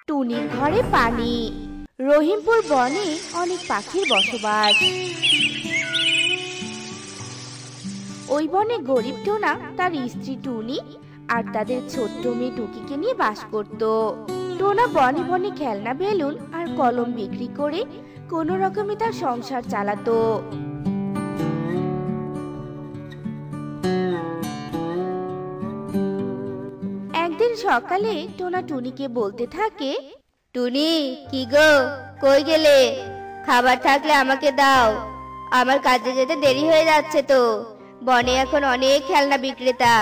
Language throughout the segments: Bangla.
টুনির ঘরে পানি। রহিমপুর বনে অনেক পাখির বসবাস। ওই বনে গরিব টোনা তার স্ত্রী টুনি আর তাদের ছোট্ট মেয়ে টুকিকে নিয়ে বাস করত। টোনা বনে বনে খেলনা বেলুন আর কলম বিক্রি করে কোনো রকমে তার সংসার চালাতো। একদিন সকালে টোনা টুনিকে বলতে থাকে, টুনি, কি গো, কই গেলে? খাবার থাকলে আমাকে দাও, আমার কাজে যেতে দেরি হয়ে যাচ্ছে তো। বনে এখন অনেক খেলনা বিক্রেতা,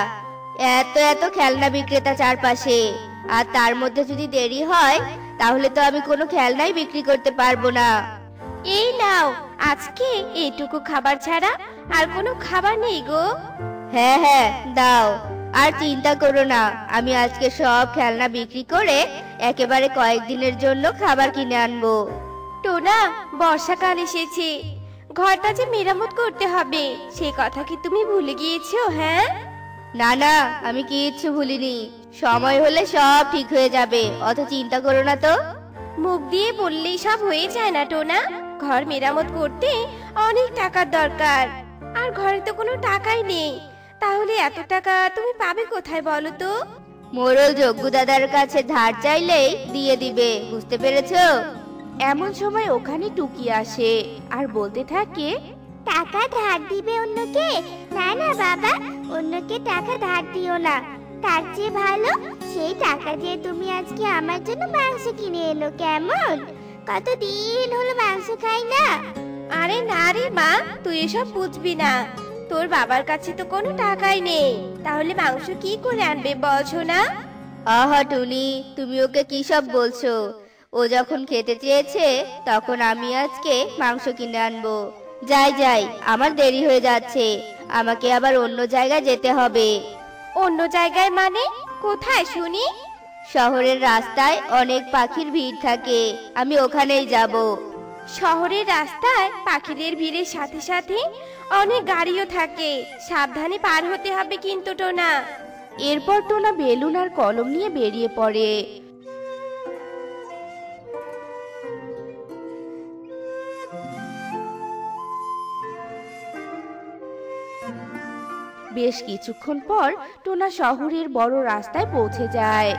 এত এত খেলনা বিক্রেতা চারপাশে, আর তার মধ্যে যদি দেরি হয় তাহলে তো আমি কোনো খেলনাই বিক্রি করতে পারবো না। এই নাও, আজকে এইটুকু খাবার ছাড়া আর কোনো খাবার নেই গো। হ্যাঁ হ্যাঁ, দাও। আর চিন্তা করো না, আমি আজকে সব খেলনা বিক্রি করে একেবারে কয়েকদিনের জন্য খাবার কিনে আনবো। টোনা, বর্ষাকাল এসেছে, ঘরটা যে মেরামত করতে হবে, সে কথা কি তুমি ভুলে গিয়েছো? হ্যাঁ না না, আমি কিচ্ছু ভুলিনি, সময় হলে সব ঠিক হয়ে যাবে, অত চিন্তা করো না তো। মুখ দিয়ে বললেই সব হয়ে যায় না টোনা, ঘর মেরামত করতে অনেক টাকার দরকার, আর ঘরে তো কোনো টাকাই নেই। তাহলে এত টাকা তুমি পাবে কোথায় বলো তো? মোড়ল যজ্ঞ দাদার কাছে ধার চাইলেই দিয়ে দিবে, বুঝতে পেরেছো? এমন সময় ওখানে টুকি আসে আর বলতে থাকে, টাকা ধার দিবে অন্যকে? না না বাবা, অন্যকে টাকা ধার দিও না, তার চেয়ে ভালো সেই টাকা দিয়ে তুমি আজকে আমার জন্য মাংস কিনে এলো, কেমন? কতদিন হলো মাংস খাই না। আরে না রে মা, তুই এসব বুঝবি না, তোর বাবার কাছে তো কোনো টাকাই নেই, তাহলে মাংস কি করে আনবে বলছো না? আহা টুনি, তুমি ওকে কি সব বলছো? ও যখন খেতে চেয়েছে তখন আমি আজকে মাংস কিনে আনবো। যাই যাই, আমার দেরি হয়ে যাচ্ছে, আমাকে আবার অন্য জায়গায় যেতে হবে। অন্য জায়গায় মানে কোথায় শুনি? শহরের রাস্তায় অনেক পাখির ভিড় থাকে, আমি ওখানেই যাব। শহরের রাস্তায় পাখিদের ভিড়ের সাথে সাথে অনেক গাড়িও থাকে, সাবধানে পার হতে হবে কিন্তু টোনা। এরপর টোনা বেলুন আর কলম নিয়ে বেরিয়ে পড়ে। বেশ কিছুক্ষণ পর টোনা শহরের বড় রাস্তায় পৌঁছে যায়।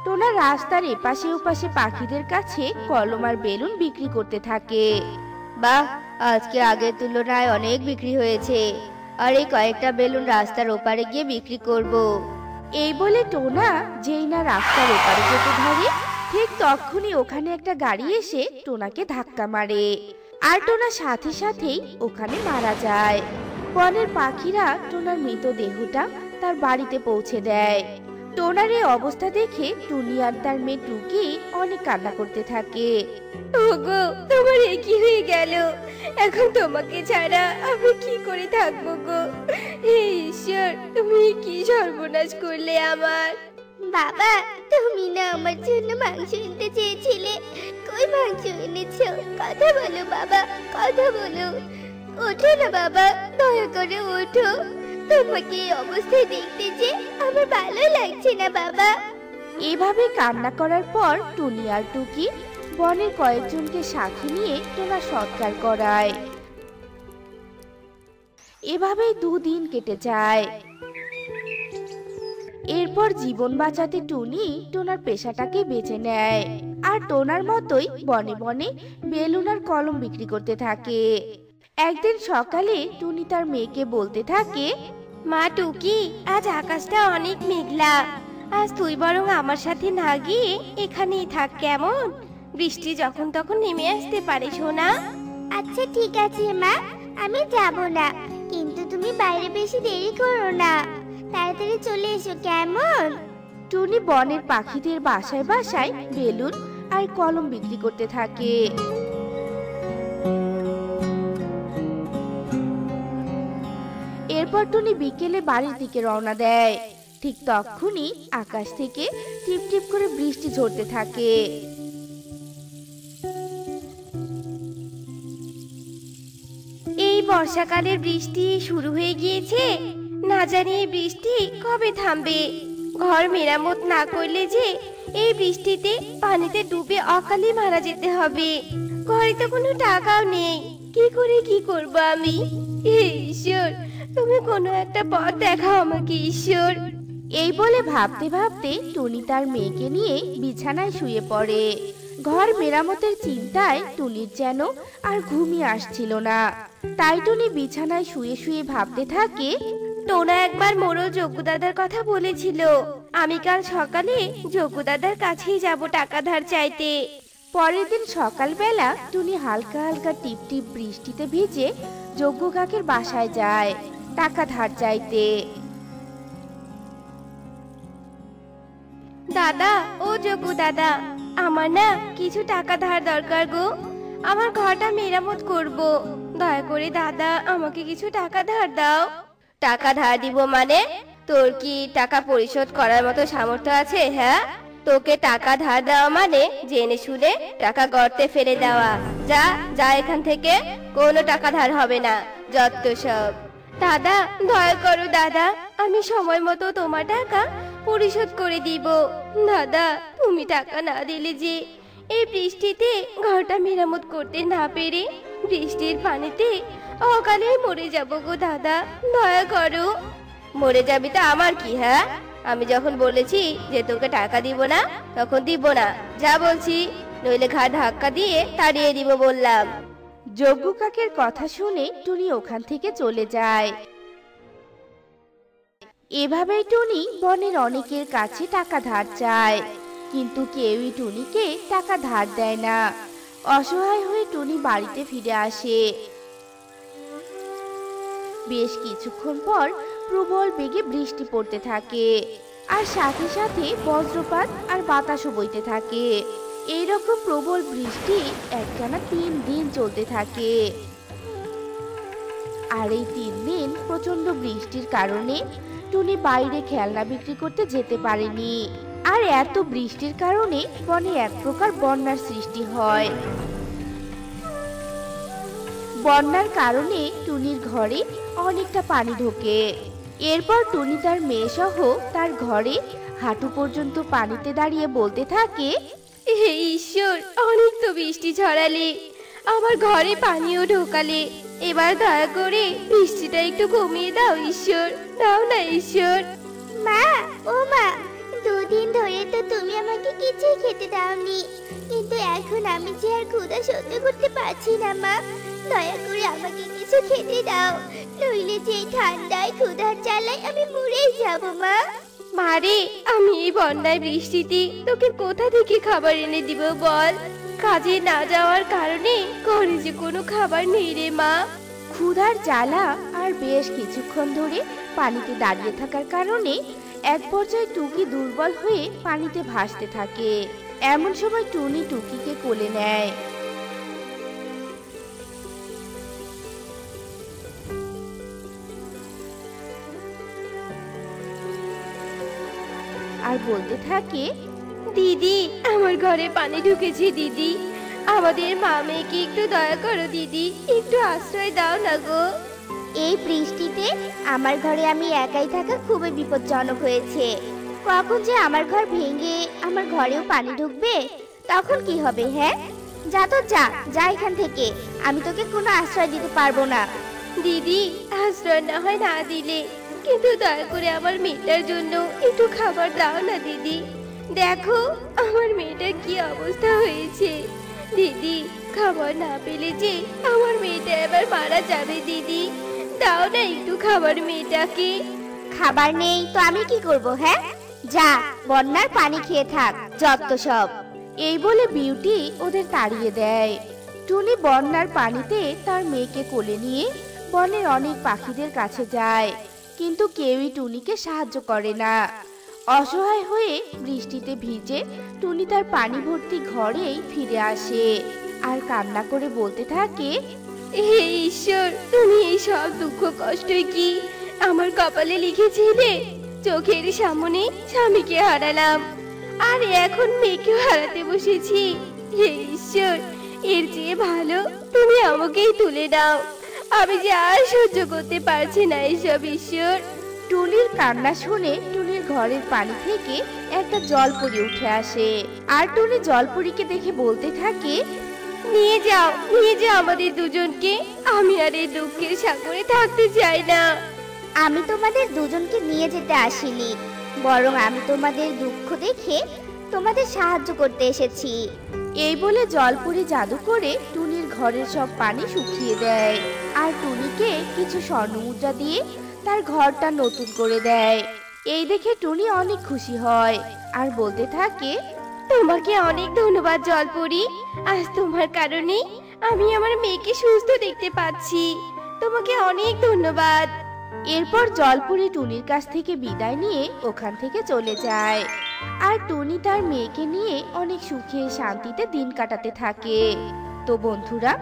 টোনা রাস্তার এপাশে ওপাশে পাখিদের কাছে কলম আর বেলুন বিক্রি করতে থাকে। বাহ, আজকে আগের তুলনায় অনেক বিক্রি হয়েছে, আর এই কয়েকটা বেলুন রাস্তার ওপারে গিয়ে বিক্রি করব। এই বলে টোনা যেই না রাস্তার ওপারে যেতে ধরে, ঠিক তখনই ওখানে একটা গাড়ি এসে টোনাকে ধাক্কা মারে, আর টোনা সাথে সাথেই ওখানে মারা যায়। বনের পাখিরা টোনার মৃতদেহটা তার বাড়িতে পৌঁছে দেয়। টোনার এই অবস্থা দেখে টুনি আর তার মেয়ে টুকি অনেক কান্না করতে থাকে। ওগো, তোমার এ কি হয়ে গেল? এখন তোমাকে ছাড়া আমি কি করে থাকবো গো? হে ঈশ্বর, তুমি কি সর্বনাশ করলে আমার। বাবা, তুমি না আমার জন্য মাংস আনতে চেয়েছিলে, কই মাংস এনেছো? কথা বলো বাবা, কথা বলো। ওঠো না বাবা, দয়া করে ওঠো, তোমাকে এই অবস্থায় দেখতে যে আমার ভালো লাগছে না বাবা। এভাবে কান্না করার পর টুনি আর টুকি বনের কয়েকজনকে সাথে নিয়ে টোনা সৎকার করায়। এভাবেই দুদিন কেটে যায়। এরপর জীবন বাঁচাতে টুনি টোনার পেশাটাকে বেছে নেয়, আর টোনার মতোই বনে বনে বেলুন আর কলম বিক্রি করতে থাকে। একদিন সকালে টুনি তার মেয়েকে বলতে থাকে, মা টুকি, আজ আকাশটা অনেক মেঘলা, আজ তুই বরং আমার সাথে না গিয়ে এখানেই থাক, কেমন? বৃষ্টি যখন তখন নেমে আসতে পারে সোনা। আচ্ছা ঠিক আছে মা, আমি যাব না, কিন্তু তুমি বাইরে বেশি দেরি করো না, তাড়াতাড়ি চলে এসো, কেমন? টুনি বনের পাখিদের বাসায় বাসায় বেলুন আর কলম বিক্রি করতে থাকে। এরপর টুনি বিকেলে বাড়ির দিকে রওনা দেয়। ঠিক তখনই আকাশ থেকে টিপ টিপ করে বৃষ্টি ঝরতে থাকে। এই বর্ষাকালের বৃষ্টি শুরু হয়ে গিয়েছে, না জানি এই বৃষ্টি কবে থামবে। ঘর মেরামত না করলে যে এই বৃষ্টিতে পানিতে ডুবে অকালে মারা যেতে হবে। ঘরে তো কোনো টাকাও নেই, কি করে কি করব আমি? হে ঈশ্বর, তুমি কোনো একটা পথ দেখাও আমাকে ঈশ্বর। এই বলে ভাবতে ভাবতে টুনি তার মেয়েকে নিয়ে বিছানায় শুয়ে পড়ে। ঘর মেরামতের চিন্তায় টুনির যেন আর ঘুমই আসছিল না। তাই টুনি বিছানায় শুয়ে শুয়ে ভাবতে থাকে, টোনা একবার মোড়ল যজ্ঞ দাদার কথা বলেছিল, আমি কাল সকালে যজ্ঞ দাদার কাছেই যাব টাকা ধার চাইতে। পরের দিন সকালবেলা টুনি হালকা হালকা টিপ টিপ বৃষ্টিতে ভিজে যজ্ঞ কাকের বাসায় যায় টাকা ধার চাইতে। দাদা, ও যজ্ঞ দাদা, আমার না কিছু টাকা ধার দরকার গো। আমার ঘরটা মেরামত করব, দয়া করে দাদা আমাকে কিছু টাকা ধার দাও। টাকা ধার দিব মানে? তোর কি টাকা পরিশোধ করার মতো সামর্থ্য আছে? হ্যাঁ, তোকে টাকা ধার দেওয়া মানে জেনে শুনে টাকা গর্তে ফেলে দেওয়া। যা যা এখান থেকে, কোনো টাকা ধার হবে না, যত সব। দাদা দয়া করো দাদা, আমি সময় মতো তোমার টাকা পরিশোধ করে দিব। দাদা তুমি টাকা না দিলে যে এই বৃষ্টিতে ঘরটা মেরামত করতে না পেরে বৃষ্টির পানিতে অকালে মরে যাব গো দাদা, দয়া করো। মরে যাবি তো আমার কি? হ্যাঁ, আমি যখন বলেছি যে তোকে টাকা দিব না তখন দিব না, যা বলছি, নইলে ঘাড় ধাক্কা দিয়ে তাড়িয়ে দিব বললাম। যজ্ঞ কাকের কথা শুনে টুনি ওখান থেকে চলে যায়। এভাবেই টুনি বনের অনেকের কাছে টাকা ধার চায়, কিন্তু কেউই টুনিকে টাকা ধার দেয় না। অসহায় হয়ে টুনি বাড়িতে ফিরে আসে। বেশ কিছুক্ষণ পর প্রবল বেগে বৃষ্টি পড়তে থাকে, আর সাথে সাথে বজ্রপাত আর বাতাসও বইতে থাকে। এইরকম প্রবল বৃষ্টি একটানা 3 দিন চলতে থাকে। আর এই 3 দিন প্রচন্ড বৃষ্টির কারণে টুনি বাইরে খেলনা বিক্রি করতে যেতে পারেনি। আর এত বৃষ্টির কারণে বনে এক প্রকার বন্যার সৃষ্টি হয়। বন্যার কারণে টুনির ঘরে অনেকটা পানি ঢোকে। এরপর টুনি তার মেয়ে সহ তার ঘরে হাঁটু পর্যন্ত পানিতে দাঁড়িয়ে বলতে থাকে, হে ঈশ্বর, অনেক তো বৃষ্টি ছড়ালে, আমার ঘরে পানিও ঢোকালে, এবার দয়া করে বৃষ্টিটা একটু কমিয়ে দাও ঈশ্বর, দাও না ঈশ্বর। মা, ও মা, 2 দিন ধরে তো তুমি আমাকে কিছুই খেতে দাওনি, কিন্তু এখন আমি যে আর ক্ষুধা সহ্য করতে পারছি না মা, দয়া করে আমাকে কিছু খেতে দাও, নইলে যে ঠান্ডায় ক্ষুধার জ্বালায় আমি মরেই যাব মা। মারে, আমি এই বন্যায় বৃষ্টিতে তোকে কোথা থেকে খাবার এনে দিব বল? কাজে না যাওয়ার কারণে ঘরে যে কোনো খাবার নেই রে মা। ক্ষুধার জ্বালা আর বেশ কিছুক্ষণ ধরে পানিতে দাঁড়িয়ে থাকার কারণে এক পর্যায়ে টুকি দুর্বল হয়ে পানিতে ভাসতে থাকে। এমন সময় টুনি টুকিকে কোলে নেয়। আর বলতে থাকে, দিদি, আমার ঘরে পানি ঢুকেছে দিদি, আমাদের মা মেয়েকে একটু দয়া করো দিদি, একটু আশ্রয় দাও না গো। এই বৃষ্টিতে আমার ঘরে আমি একাই থাকা খুবই বিপজ্জনক হয়েছে। কখন যে আমার ঘর ভেঙে আমার ঘরেও পানি ঢুকবে, তখন কি হবে? হ্যাঁ, যা তো যা, যা এখান থেকে, আমি তোকে কোনো আশ্রয় দিতে পারবো না। দিদি, আশ্রয় না হয় না দিলে, কিন্তু দয়া করে আমার মেয়েটার জন্য একটু খাবার দাও না দিদি। দেখো আমার মেয়েটার কি অবস্থা হয়েছে। দিদি, খাবার না পেলে যে আমার মেয়েটা এবার মারা যাবে দিদি, দাও না একটু খাবার মেয়েটাকে। খাবার নেই তো আমি কি করব? হ্যাঁ, যা বন্যার পানি খেয়ে থাক, যত সব। এই বলে বিউটি ওদের তাড়িয়ে দেয়। টুনি বন্যার পানিতে তার মেয়েকে কোলে নিয়ে বনের অনেক পাখিদের কাছে যায়, কিন্তু কেউই টুনিকে সাহায্য করে না। অসহায় হয়ে বৃষ্টিতে ভিজে টুনি তার পানি ভর্তি ঘরেই ফিরে আসে আর কান্না করে বলতে থাকে, হে ঈশ্বর, তুমি এই সব দুঃখ কষ্ট কি আমার কপালে লিখেছিলে? চোখের সামনে স্বামীকে হারালাম, আর এখন মেয়েকেও হারাতে বসেছি। হে ঈশ্বর, এর চেয়ে ভালো তুমি আমাকেই তুলে দাও, আমি যে আর সহ্য করতে পারছি না এসব, ঈশ্বর। টুনির কান্না শুনে টুনির ঘরের পানি থেকে একটা জলপরি উঠে আসে। আর টুনি জলপরীকে দেখে বলতে থাকে, নিয়ে যাও আমাদের দুজনকে। আমি আর এই দুঃখের সাগরে থাকতে চাই না। আমি তোমাদের দুজনকে নিয়ে যেতে আসিনি, বরং আমি তোমাদের দুঃখ দেখে তোমাদের সাহায্য করতে এসেছি। এই বলে জলপরি জাদু করে টুনির ঘরের সব পানি শুকিয়ে দেয় আর টুনিকে কিছু স্বর্ণমুদ্রা দিয়ে তার ঘরটা নতুন করে দেয়। এই দেখে টুনি অনেক খুশি হয় আর বলতে থাকে, তোমাকে অনেক ধন্যবাদ জলপরি। আজ তোমার কারণে আমি আমার মেয়েকে সুস্থ দেখতে পাচ্ছি। তোমাকে অনেক ধন্যবাদ। এরপর জলপরি টুনির কাছ থেকে বিদায় নিয়ে ওখান থেকে চলে যায় আর টুনি তার মেয়েকে নিয়ে অনেক সুখে শান্তিতে দিন কাটাতে থাকে। তো বন্ধুরা,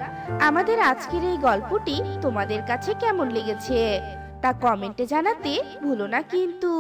আমাদের আজকের এই গল্পটি তোমাদের কাছে কেমন লেগেছে তা কমেন্টে জানাতে ভুলো না কিন্তু।